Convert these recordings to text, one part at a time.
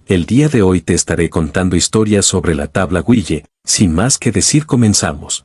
el día de hoy te estaré contando historias sobre la tabla Ouija. Sin más que decir, comenzamos.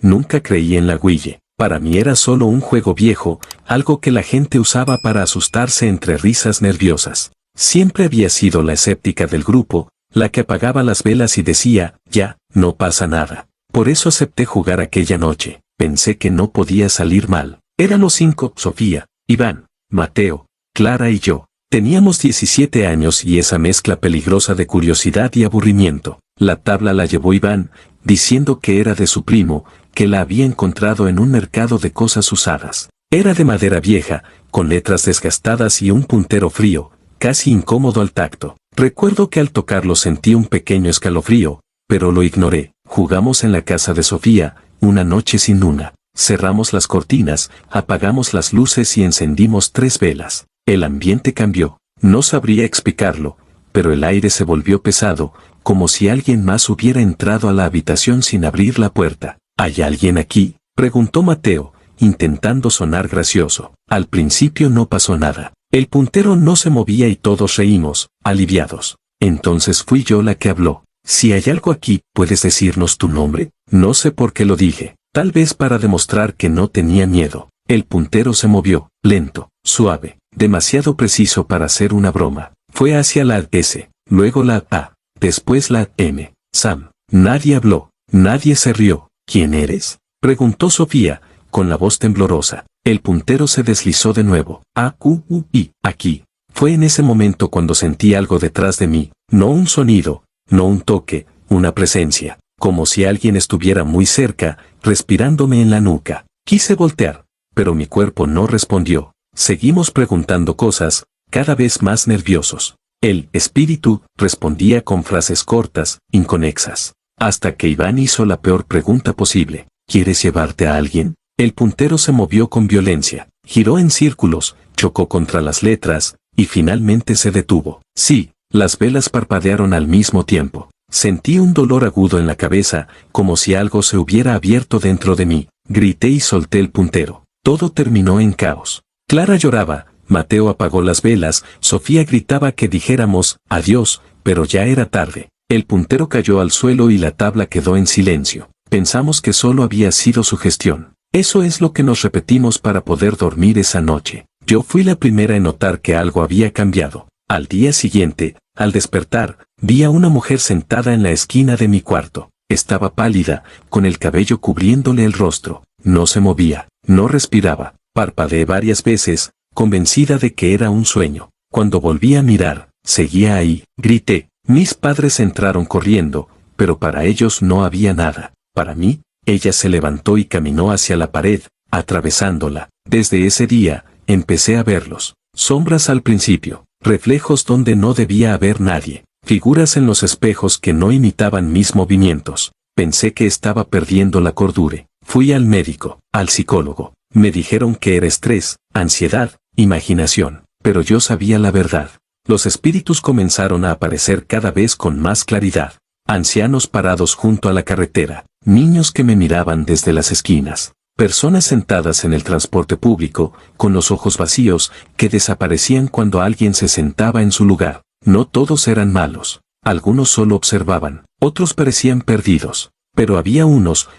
Nunca creí en la Ouija. Para mí era solo un juego viejo, algo que la gente usaba para asustarse entre risas nerviosas. Siempre había sido la escéptica del grupo, la que apagaba las velas y decía, ya, no pasa nada. Por eso acepté jugar aquella noche. Pensé que no podía salir mal. Éramos 5, Sofía, Iván, Mateo, Clara y yo. Teníamos 17 años y esa mezcla peligrosa de curiosidad y aburrimiento. La tabla la llevó Iván, diciendo que era de su primo, que la había encontrado en un mercado de cosas usadas. Era de madera vieja, con letras desgastadas y un puntero frío, casi incómodo al tacto. Recuerdo que al tocarlo sentí un pequeño escalofrío, pero lo ignoré. Jugamos en la casa de Sofía, una noche sin luna. Cerramos las cortinas, apagamos las luces y encendimos 3 velas. El ambiente cambió. No sabría explicarlo, pero el aire se volvió pesado, como si alguien más hubiera entrado a la habitación sin abrir la puerta. ¿Hay alguien aquí?, preguntó Mateo, intentando sonar gracioso. Al principio no pasó nada. El puntero no se movía y todos reímos, aliviados. Entonces fui yo la que habló. Si hay algo aquí, ¿puedes decirnos tu nombre? No sé por qué lo dije. Tal vez para demostrar que no tenía miedo. El puntero se movió, lento, suave, demasiado preciso para hacer una broma. Fue hacia la S, luego la A, después la M. Sam. Nadie habló, nadie se rió. ¿Quién eres?, preguntó Sofía, con la voz temblorosa. El puntero se deslizó de nuevo. A-Q-U-I, aquí. Fue en ese momento cuando sentí algo detrás de mí, no un sonido, no un toque, una presencia, como si alguien estuviera muy cerca, respirándome en la nuca. Quise voltear, pero mi cuerpo no respondió. Seguimos preguntando cosas, cada vez más nerviosos. El espíritu respondía con frases cortas, inconexas. Hasta que Iván hizo la peor pregunta posible. ¿Quieres llevarte a alguien? El puntero se movió con violencia, giró en círculos, chocó contra las letras, y finalmente se detuvo. Sí, las velas parpadearon al mismo tiempo. Sentí un dolor agudo en la cabeza, como si algo se hubiera abierto dentro de mí. Grité y solté el puntero. Todo terminó en caos. Clara lloraba, Mateo apagó las velas, Sofía gritaba que dijéramos adiós, pero ya era tarde. El puntero cayó al suelo y la tabla quedó en silencio. Pensamos que solo había sido sugestión. Eso es lo que nos repetimos para poder dormir esa noche. Yo fui la primera en notar que algo había cambiado. Al día siguiente, al despertar, vi a una mujer sentada en la esquina de mi cuarto. Estaba pálida, con el cabello cubriéndole el rostro. No se movía, no respiraba. Parpadeé varias veces, convencida de que era un sueño. Cuando volví a mirar, seguía ahí. Grité. Mis padres entraron corriendo, pero para ellos no había nada. Para mí, ella se levantó y caminó hacia la pared, atravesándola. Desde ese día, empecé a verlos. Sombras al principio, reflejos donde no debía haber nadie, figuras en los espejos que no imitaban mis movimientos. Pensé que estaba perdiendo la cordura. Fui al médico, al psicólogo. Me dijeron que era estrés, ansiedad, imaginación. Pero yo sabía la verdad. Los espíritus comenzaron a aparecer cada vez con más claridad. Ancianos parados junto a la carretera, niños que me miraban desde las esquinas, personas sentadas en el transporte público, con los ojos vacíos, que desaparecían cuando alguien se sentaba en su lugar. No todos eran malos, algunos solo observaban, otros parecían perdidos, pero había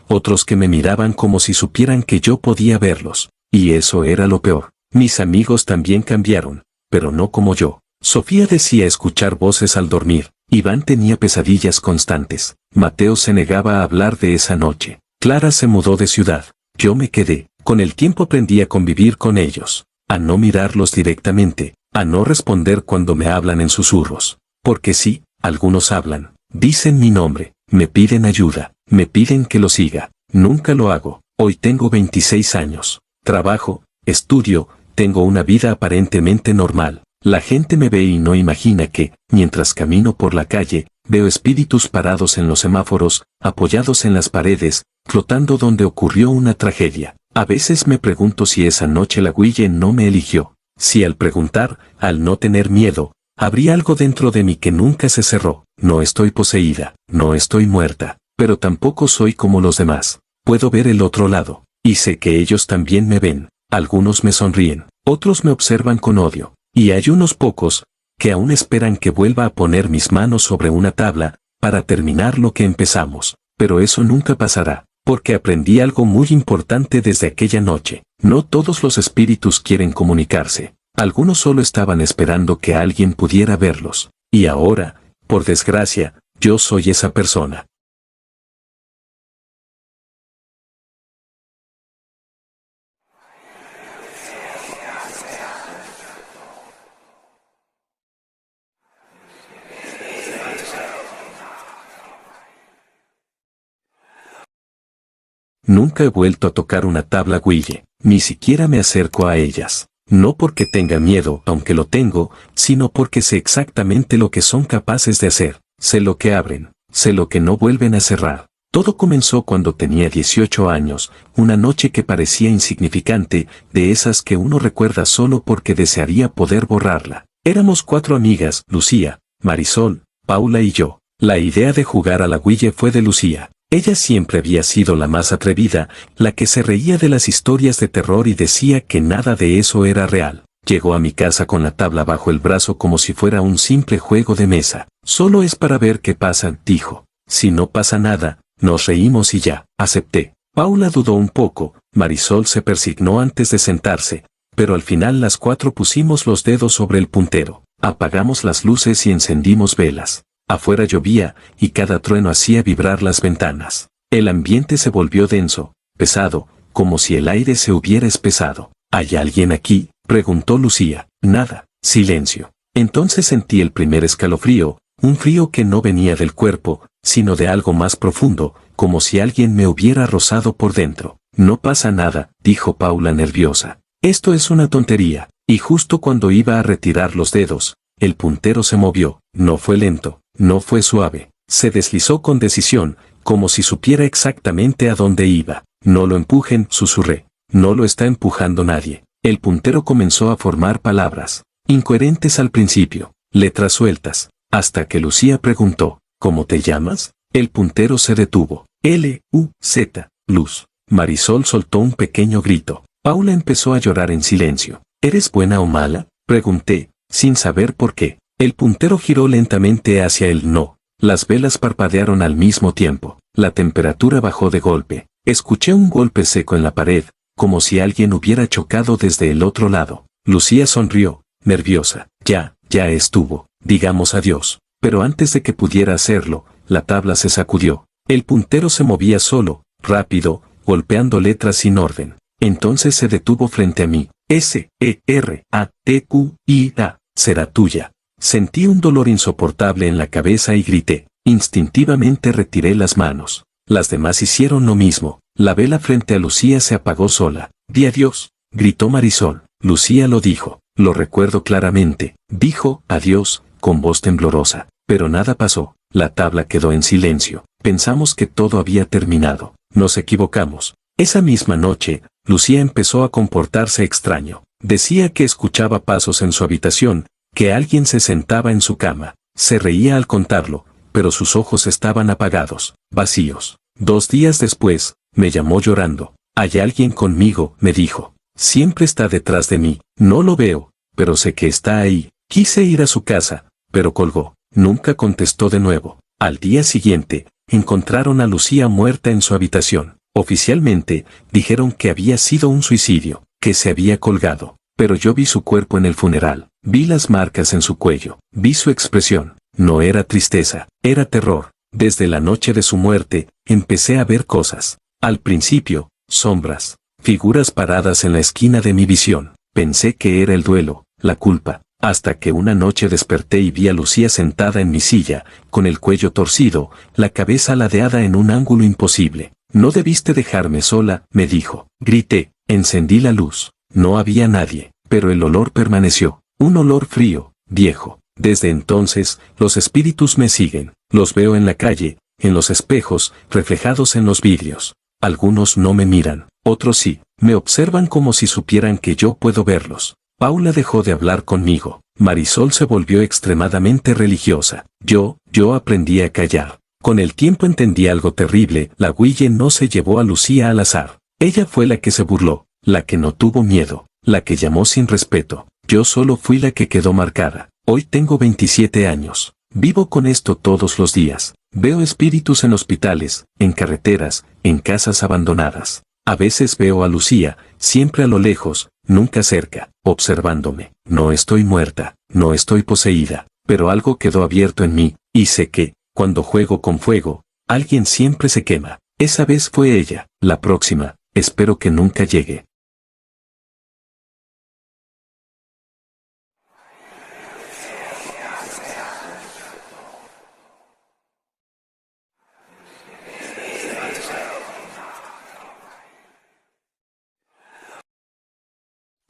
otros que me miraban como si supieran que yo podía verlos. Y eso era lo peor. Mis amigos también cambiaron, pero no como yo. Sofía decía escuchar voces al dormir. Iván tenía pesadillas constantes. Mateo se negaba a hablar de esa noche. Clara se mudó de ciudad. Yo me quedé. Con el tiempo aprendí a convivir con ellos, a no mirarlos directamente, a no responder cuando me hablan en susurros. Porque sí, algunos hablan, dicen mi nombre, me piden ayuda, me piden que lo siga. Nunca lo hago. Hoy tengo 26 años. Trabajo, estudio, tengo una vida aparentemente normal. La gente me ve y no imagina que, mientras camino por la calle, veo espíritus parados en los semáforos, apoyados en las paredes, flotando donde ocurrió una tragedia. A veces me pregunto si esa noche la Ouija no me eligió. Si al preguntar, al no tener miedo, Habría algo dentro de mí que nunca se cerró. No estoy poseída, no estoy muerta, pero tampoco soy como los demás. Puedo ver el otro lado, y sé que ellos también me ven. Algunos me sonríen, otros me observan con odio, y hay unos pocos que aún esperan que vuelva a poner mis manos sobre una tabla para terminar lo que empezamos. Pero eso nunca pasará, porque aprendí algo muy importante desde aquella noche. No todos los espíritus quieren comunicarse. Algunos solo estaban esperando que alguien pudiera verlos. Y ahora, por desgracia, yo soy esa persona. Nunca he vuelto a tocar una tabla Ouija, ni siquiera me acerco a ellas. No porque tenga miedo, aunque lo tengo, sino porque sé exactamente lo que son capaces de hacer. Sé lo que abren, sé lo que no vuelven a cerrar. Todo comenzó cuando tenía 18 años, una noche que parecía insignificante, de esas que uno recuerda solo porque desearía poder borrarla. Éramos 4 amigas, Lucía, Marisol, Paula y yo. La idea de jugar a la Ouija fue de Lucía. Ella siempre había sido la más atrevida, la que se reía de las historias de terror y decía que nada de eso era real. Llegó a mi casa con la tabla bajo el brazo como si fuera un simple juego de mesa. Solo es para ver qué pasa, dijo. Si no pasa nada, nos reímos y ya. Acepté. Paula dudó un poco, Marisol se persignó antes de sentarse, pero al final las 4 pusimos los dedos sobre el puntero. Apagamos las luces y encendimos velas. Afuera llovía, y cada trueno hacía vibrar las ventanas. El ambiente se volvió denso, pesado, como si el aire se hubiera espesado. ¿Hay alguien aquí?, preguntó Lucía. Nada, silencio. Entonces sentí el primer escalofrío, un frío que no venía del cuerpo, sino de algo más profundo, como si alguien me hubiera rozado por dentro. No pasa nada, dijo Paula nerviosa. Esto es una tontería. Y justo cuando iba a retirar los dedos, el puntero se movió. No fue lento, no fue suave. Se deslizó con decisión, como si supiera exactamente a dónde iba. No lo empujen, susurré. No lo está empujando nadie. El puntero comenzó a formar palabras, incoherentes al principio, letras sueltas, hasta que Lucía preguntó, ¿cómo te llamas? El puntero se detuvo. L-U-Z, Luz. Marisol soltó un pequeño grito. Paula empezó a llorar en silencio. ¿Eres buena o mala?, pregunté, sin saber por qué. El puntero giró lentamente hacia el no. Las velas parpadearon al mismo tiempo. La temperatura bajó de golpe. Escuché un golpe seco en la pared, como si alguien hubiera chocado desde el otro lado. Lucía sonrió, nerviosa. Ya estuvo. Digamos adiós. Pero antes de que pudiera hacerlo, la tabla se sacudió. El puntero se movía solo, rápido, golpeando letras sin orden. Entonces se detuvo frente a mí. S-E-R-A-T-Q-I-A. Será tuya. Sentí un dolor insoportable en la cabeza y grité. Instintivamente retiré las manos. Las demás hicieron lo mismo. La vela frente a Lucía se apagó sola. Di adiós, gritó Marisol. Lucía lo dijo. Lo recuerdo claramente. Dijo adiós, con voz temblorosa. Pero nada pasó. La tabla quedó en silencio. Pensamos que todo había terminado. Nos equivocamos. Esa misma noche, Lucía empezó a comportarse extraño. Decía que escuchaba pasos en su habitación, que alguien se sentaba en su cama. Se reía al contarlo, pero sus ojos estaban apagados, vacíos. 2 días después, me llamó llorando. Hay alguien conmigo, me dijo. Siempre está detrás de mí. No lo veo, pero sé que está ahí. Quise ir a su casa, pero colgó. Nunca contestó de nuevo. Al día siguiente, encontraron a Lucía muerta en su habitación. Oficialmente, dijeron que había sido un suicidio, que se había colgado. Pero yo vi su cuerpo en el funeral. Vi las marcas en su cuello. Vi su expresión. No era tristeza, era terror. Desde la noche de su muerte, empecé a ver cosas. Al principio, sombras, figuras paradas en la esquina de mi visión. Pensé que era el duelo, la culpa, hasta que una noche desperté y vi a Lucía sentada en mi silla, con el cuello torcido, la cabeza ladeada en un ángulo imposible. No debiste dejarme sola, me dijo. Grité, encendí la luz. No había nadie, pero el olor permaneció. Un olor frío, viejo. Desde entonces, los espíritus me siguen. Los veo en la calle, en los espejos, reflejados en los vidrios. Algunos no me miran, otros sí. Me observan como si supieran que yo puedo verlos. Paula dejó de hablar conmigo. Marisol se volvió extremadamente religiosa. Yo aprendí a callar. Con el tiempo entendí algo terrible. La Guille no se llevó a Lucía al azar. Ella fue la que se burló, la que no tuvo miedo, la que llamó sin respeto. Yo solo fui la que quedó marcada. Hoy tengo 27 años. Vivo con esto todos los días. Veo espíritus en hospitales, en carreteras, en casas abandonadas. A veces veo a Lucía, siempre a lo lejos, nunca cerca, observándome. No estoy muerta, no estoy poseída, pero algo quedó abierto en mí, y sé que, cuando juego con fuego, alguien siempre se quema. Esa vez fue ella. La próxima, espero que nunca llegue.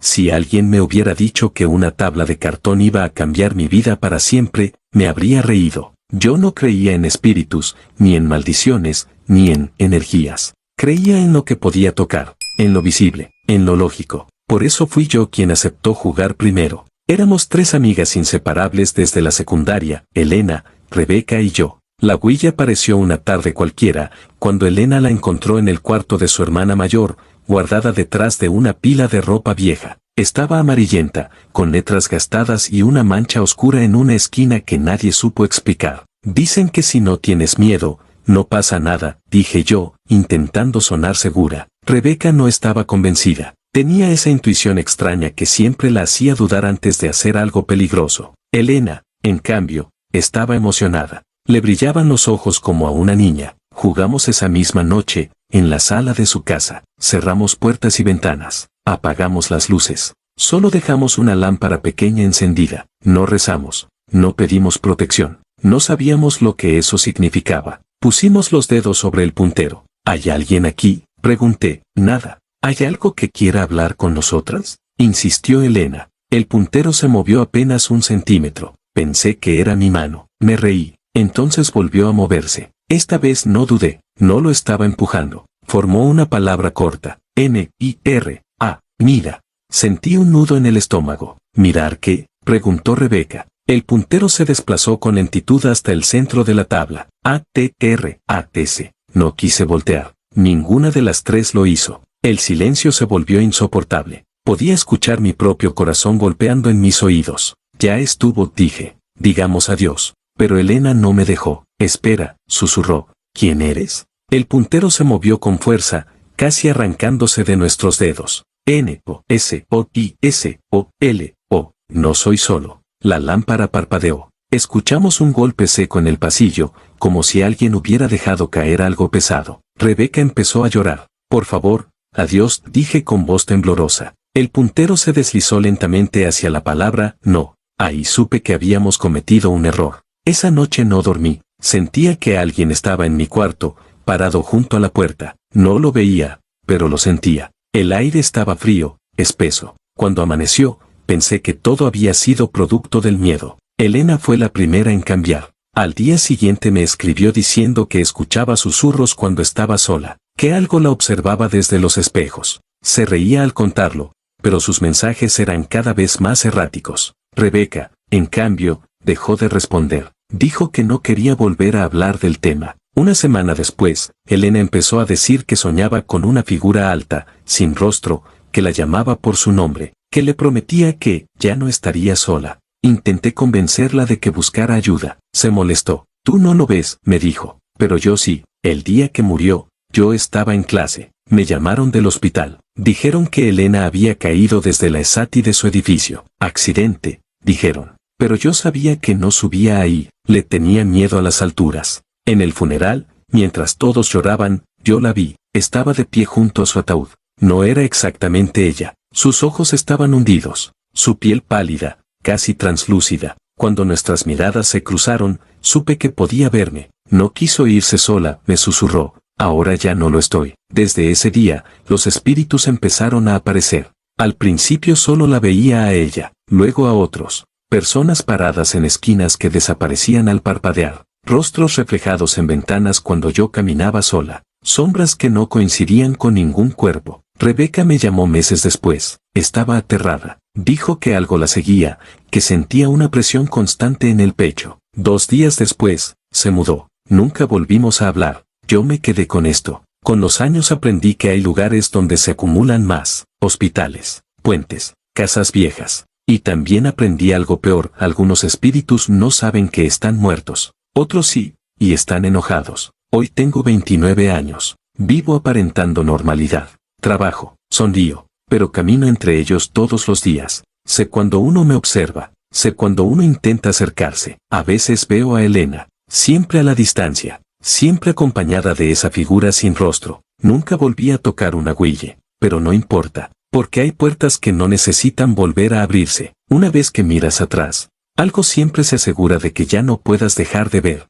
Si alguien me hubiera dicho que una tabla de cartón iba a cambiar mi vida para siempre, me habría reído. Yo no creía en espíritus, ni en maldiciones, ni en energías. Creía en lo que podía tocar, en lo visible, en lo lógico. Por eso fui yo quien aceptó jugar primero. Éramos 3 amigas inseparables desde la secundaria, Elena, Rebeca y yo. La Guille apareció una tarde cualquiera, cuando Elena la encontró en el cuarto de su hermana mayor, guardada detrás de una pila de ropa vieja. Estaba amarillenta, con letras gastadas y una mancha oscura en una esquina que nadie supo explicar. Dicen que si no tienes miedo, no pasa nada, dije yo, intentando sonar segura. Rebeca no estaba convencida. Tenía esa intuición extraña que siempre la hacía dudar antes de hacer algo peligroso. Elena, en cambio, estaba emocionada. Le brillaban los ojos como a una niña. Jugamos esa misma noche, en la sala de su casa. Cerramos puertas y ventanas. Apagamos las luces. Solo dejamos una lámpara pequeña encendida. No rezamos. No pedimos protección. No sabíamos lo que eso significaba. Pusimos los dedos sobre el puntero. ¿Hay alguien aquí?, pregunté. Nada. ¿Hay algo que quiera hablar con nosotras?, insistió Elena. El puntero se movió apenas 1 centímetro. Pensé que era mi mano. Me reí. Entonces volvió a moverse. Esta vez no dudé. No lo estaba empujando. Formó una palabra corta. M-I-R-A. Mira. Sentí un nudo en el estómago. ¿Mirar qué?, preguntó Rebeca. El puntero se desplazó con lentitud hasta el centro de la tabla. A-T-R-A-T-C. No quise voltear. Ninguna de las 3 lo hizo. El silencio se volvió insoportable. Podía escuchar mi propio corazón golpeando en mis oídos. Ya estuvo, dije. Digamos adiós. Pero Elena no me dejó. Espera, susurró. ¿Quién eres? El puntero se movió con fuerza, casi arrancándose de nuestros dedos. N-O-S-O-I-S-O-L-O. No soy solo. La lámpara parpadeó. Escuchamos un golpe seco en el pasillo, como si alguien hubiera dejado caer algo pesado. Rebeca empezó a llorar. Por favor, adiós, dije con voz temblorosa. El puntero se deslizó lentamente hacia la palabra no. Ahí supe que habíamos cometido un error. Esa noche no dormí. Sentía que alguien estaba en mi cuarto, parado junto a la puerta. No lo veía, pero lo sentía. El aire estaba frío, espeso. Cuando amaneció, pensé que todo había sido producto del miedo. Elena fue la primera en cambiar. Al día siguiente me escribió diciendo que escuchaba susurros cuando estaba sola, que algo la observaba desde los espejos. Se reía al contarlo, pero sus mensajes eran cada vez más erráticos. Rebeca, en cambio, dejó de responder. Dijo que no quería volver a hablar del tema. Una semana después, Elena empezó a decir que soñaba con una figura alta, sin rostro, que la llamaba por su nombre, que le prometía que ya no estaría sola. Intenté convencerla de que buscara ayuda. Se molestó. Tú no lo ves, me dijo, pero yo sí. El día que murió, yo estaba en clase. Me llamaron del hospital. Dijeron que Elena había caído desde la ESATI de su edificio. Accidente, dijeron. Pero yo sabía que no subía ahí. Le tenía miedo a las alturas. En el funeral, mientras todos lloraban, yo la vi. Estaba de pie junto a su ataúd. No era exactamente ella. Sus ojos estaban hundidos. Su piel pálida, casi translúcida. Cuando nuestras miradas se cruzaron, supe que podía verme. No quiso irse sola, me susurró. Ahora ya no lo estoy. Desde ese día, los espíritus empezaron a aparecer. Al principio solo la veía a ella, luego a otros. Personas paradas en esquinas que desaparecían al parpadear. Rostros reflejados en ventanas cuando yo caminaba sola. Sombras que no coincidían con ningún cuerpo. Rebeca me llamó meses después. Estaba aterrada. Dijo que algo la seguía, que sentía una presión constante en el pecho. 2 días después, se mudó. Nunca volvimos a hablar. Yo me quedé con esto. Con los años aprendí que hay lugares donde se acumulan más: hospitales, puentes, casas viejas. Y también aprendí algo peor: algunos espíritus no saben que están muertos. Otros sí, y están enojados. Hoy tengo 29 años. Vivo aparentando normalidad. Trabajo, sonrío, pero camino entre ellos todos los días. Sé cuando uno me observa. Sé cuando uno intenta acercarse. A veces veo a Elena, siempre a la distancia, siempre acompañada de esa figura sin rostro. Nunca volví a tocar una Ouija, pero no importa, porque hay puertas que no necesitan volver a abrirse. Una vez que miras atrás, algo siempre se asegura de que ya no puedas dejar de ver.